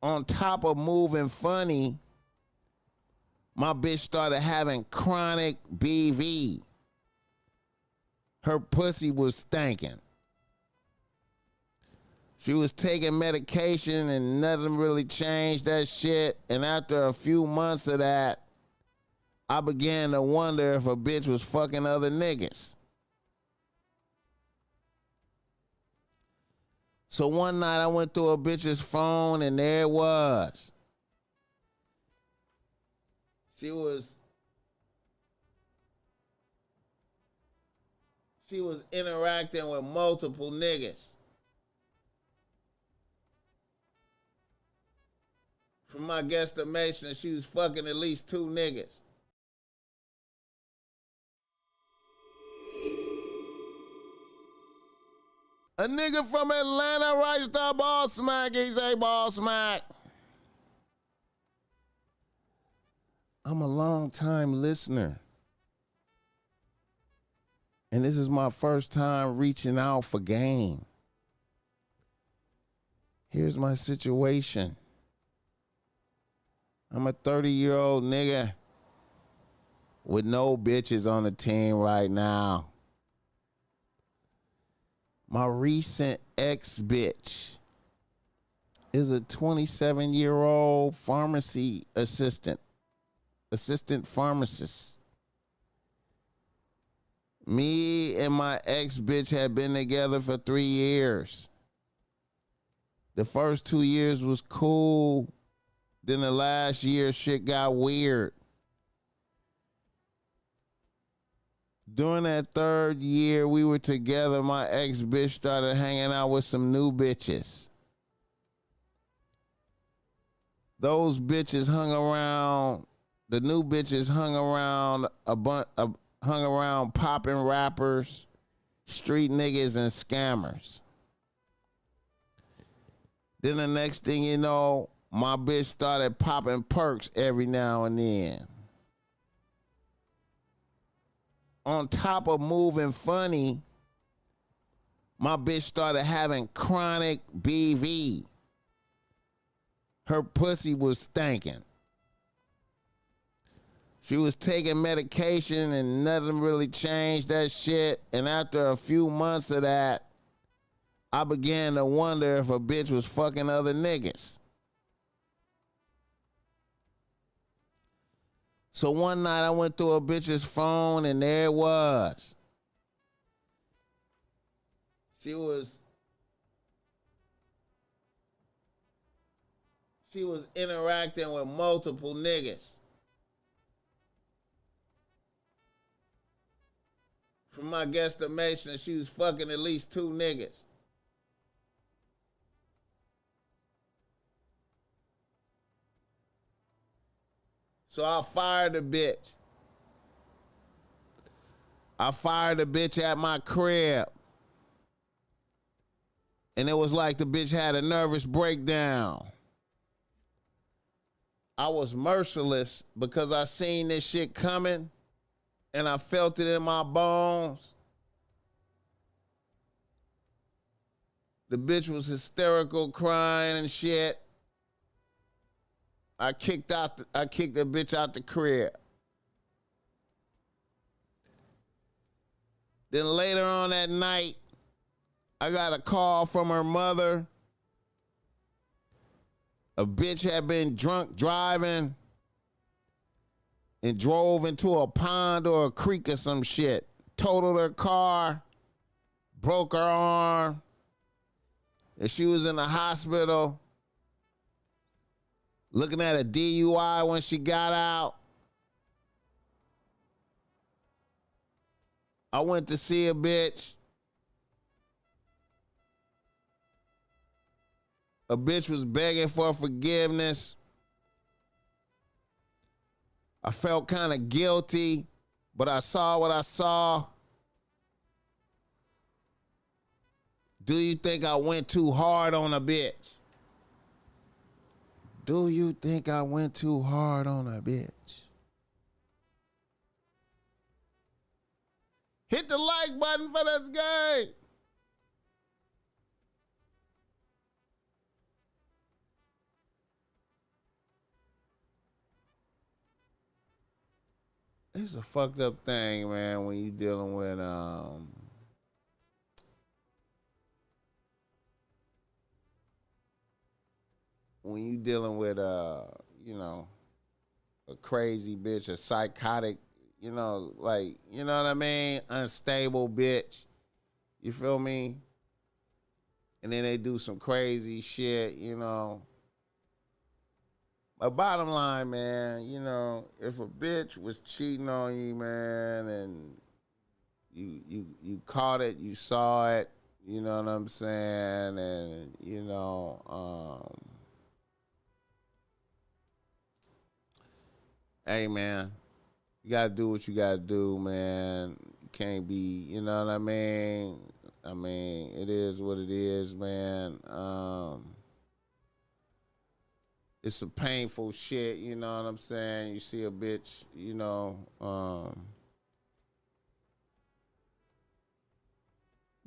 On top of moving funny, my bitch started having chronic BV. Her pussy was stinking. She was taking medication and nothing really changed that shit. And after a few months of that, I began to wonder if a bitch was fucking other niggas. So one night I went through a bitch's phone and there it was. She was interacting with multiple niggas. From my guesstimation, she was fucking at least 2 niggas. A nigga from Atlanta writes to BossMack. He say, BossMack, I'm a long time listener. And this is my first time reaching out for game. Here's my situation. I'm a 30-year-old nigga with no bitches on the team right now. My recent ex-bitch is a 27-year-old pharmacy assistant pharmacist. Me and my ex-bitch had been together for 3 years. The first 2 years was cool. Then the last year, shit got weird. During that 3rd year we were together, my ex-bitch started hanging out with some new bitches. Those bitches hung around, the new bitches hung around hung around popping rappers, street niggas, and scammers. Then the next thing you know, my bitch started popping perks every now and then. On top of moving funny, my bitch started having chronic BV. Her pussy was stinking. She was taking medication and nothing really changed that shit. And after a few months of that, I began to wonder if a bitch was fucking other niggas. So one night I went through a bitch's phone and there it was. She was interacting with multiple niggas. From my guesstimation, she was fucking at least 2 niggas. So I fired the bitch. I fired the bitch at my crib. And it was like the bitch had a nervous breakdown. I was merciless because I seen this shit coming and I felt it in my bones. The bitch was hysterical, crying and shit. I kicked the bitch out the crib. Then later on that night, I got a call from her mother. A bitch had been drunk driving and drove into a pond or a creek or some shit. Totaled her car, broke her arm, and she was in the hospital looking at a DUI when she got out. I went to see a bitch. A bitch was begging for forgiveness. I felt kind of guilty, but I saw what I saw. Do you think I went too hard on a bitch? Do you think I went too hard on a bitch? Hit the like button for this game. it's a fucked up thing, man, when you dealing with you know, a crazy bitch, a psychotic, you know, like, you know what I mean? Unstable bitch. You feel me? And then they do some crazy shit, you know. But bottom line, man, you know, if a bitch was cheating on you, man, and you caught it, you saw it, you know what I'm saying, and you know, hey man, you gotta do what you gotta do, man. You can't be, you know what I mean? I mean, it is what it is, man. It's some painful shit, you know what I'm saying? You see a bitch, you know,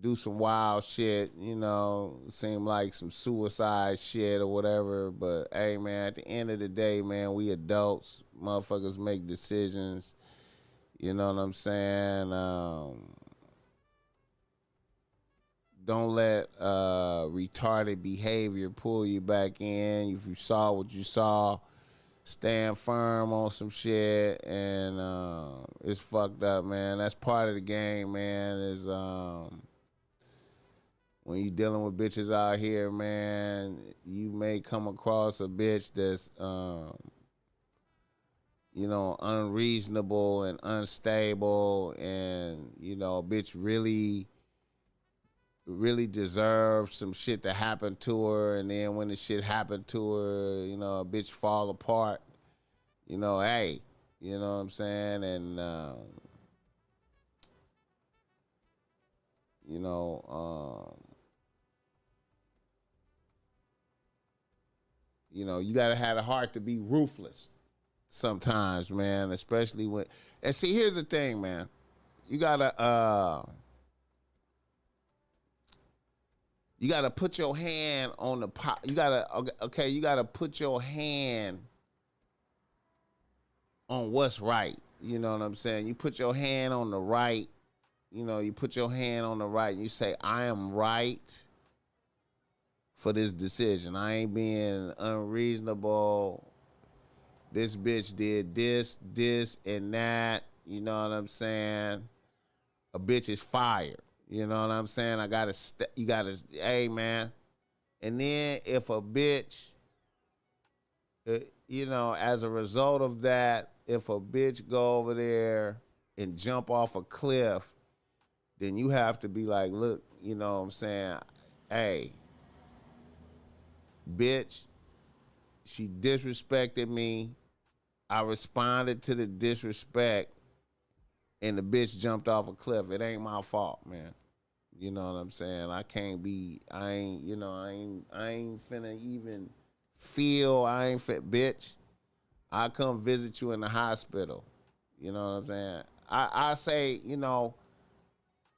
do some wild shit, you know, seem like some suicide shit or whatever. But hey, man, at the end of the day, man, we adults, motherfuckers make decisions. You know what I'm saying? Don't let retarded behavior pull you back in. If you saw what you saw, stand firm on some shit, and it's fucked up, man. That's part of the game, man. Is when you dealing with bitches out here, man, you may come across a bitch that's you know, unreasonable and unstable, and you know, a bitch really deserves some shit to happen to her, and then when the shit happened to her, you know, a bitch fall apart. You know, hey, you know what I'm saying, and you know, you know, you gotta have the heart to be ruthless sometimes, man. Especially when, and see, here's the thing, man. You gotta you gotta put your hand on the pot. You gotta okay. You gotta put your hand on what's right. You know what I'm saying? You put your hand on the right. You know, you put your hand on the right. And you say, I am right for this decision. I ain't being unreasonable. This bitch did this, and that. You know what I'm saying? A bitch is fired. You know what I'm saying? You gotta, hey man. And then if a bitch, you know, as a result of that, if a bitch go over there and jump off a cliff, then you have to be like, look, you know what I'm saying? Hey, bitch, she disrespected me. I responded to the disrespect, and the bitch jumped off a cliff. It ain't my fault, man. You know what I'm saying? I can't be, I ain't, you know, I ain't finna even feel, I ain't fit, bitch. I come visit you in the hospital. You know what I'm saying? I say, you know,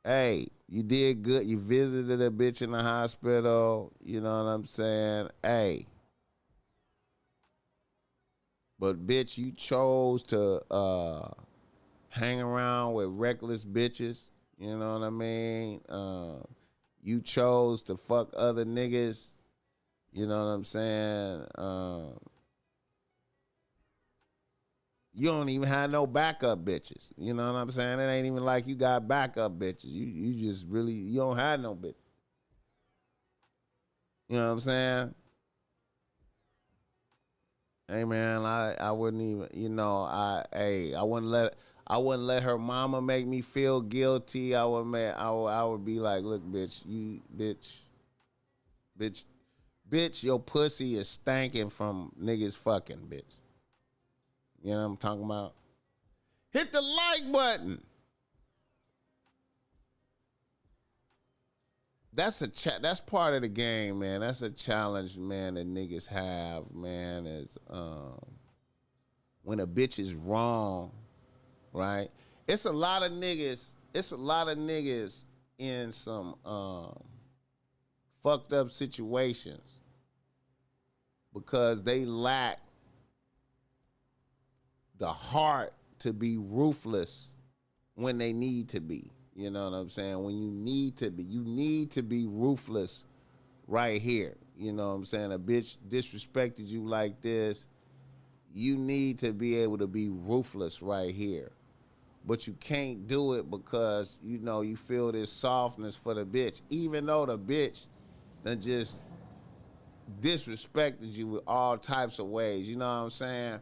hey, you did good. You visited a bitch in the hospital. You know what I'm saying? Hey, but bitch, you chose to hang around with reckless bitches. You know what I mean? You chose to fuck other niggas. You know what I'm saying? You don't even have no backup bitches. You know what I'm saying? It ain't even like you got backup bitches. You just really, you don't have no bitch. You know what I'm saying? Hey man, I wouldn't even, you know, I wouldn't let her mama make me feel guilty. I would be like, look, bitch, bitch, bitch, your pussy is stanking from niggas fucking, bitch. You know what I'm talking about? Hit the like button. That's part of the game, man. That's a challenge, man, that niggas have, man, is when a bitch is wrong, right? It's a lot of niggas in some fucked up situations because they lack the heart to be ruthless when they need to be. You know what I'm saying? When you need to be ruthless right here. You know what I'm saying? A bitch disrespected you like this. You need to be able to be ruthless right here. But you can't do it because, you know, you feel this softness for the bitch. Even though the bitch done just disrespected you with all types of ways. You know what I'm saying?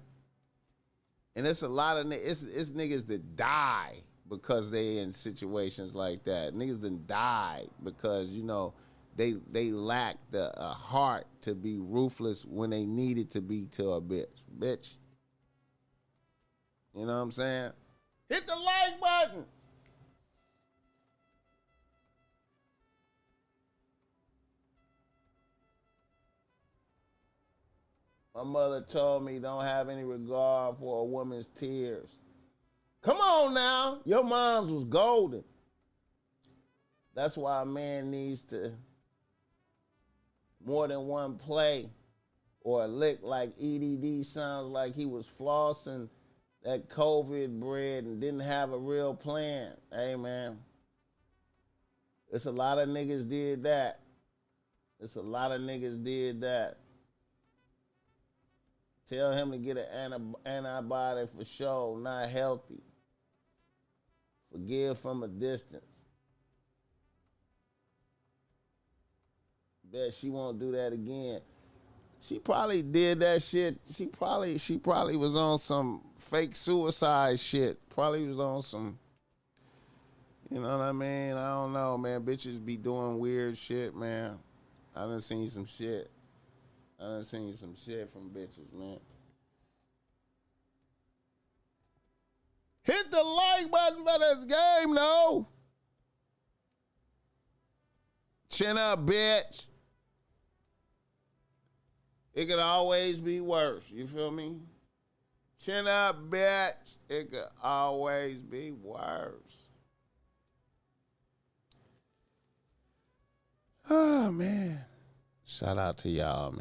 And it's a lot of it's niggas that die because they in situations like that. Niggas done died because, you know, they lack the heart to be ruthless when they needed to be to a bitch. Bitch. You know what I'm saying? Hit the like button. My mother told me don't have any regard for a woman's tears. Come on now. Your mom's was golden. That's why a man needs to more than one play or a lick like EDD sounds like he was flossing that COVID bread and didn't have a real plan. Hey, man. It's a lot of niggas did that. Tell him to get an antibiotic for sure, not healthy. Forgive from a distance. Bet she won't do that again. She probably did that shit. She probably was on some fake suicide shit. Probably was on some, you know what I mean? I don't know, man. Bitches be doing weird shit, man. I done seen some shit. from bitches, man. Hit the like button for this game, no. Chin up, bitch. It could always be worse. You feel me? Chin up, bitch. It could always be worse. Oh, man. Shout out to y'all, man.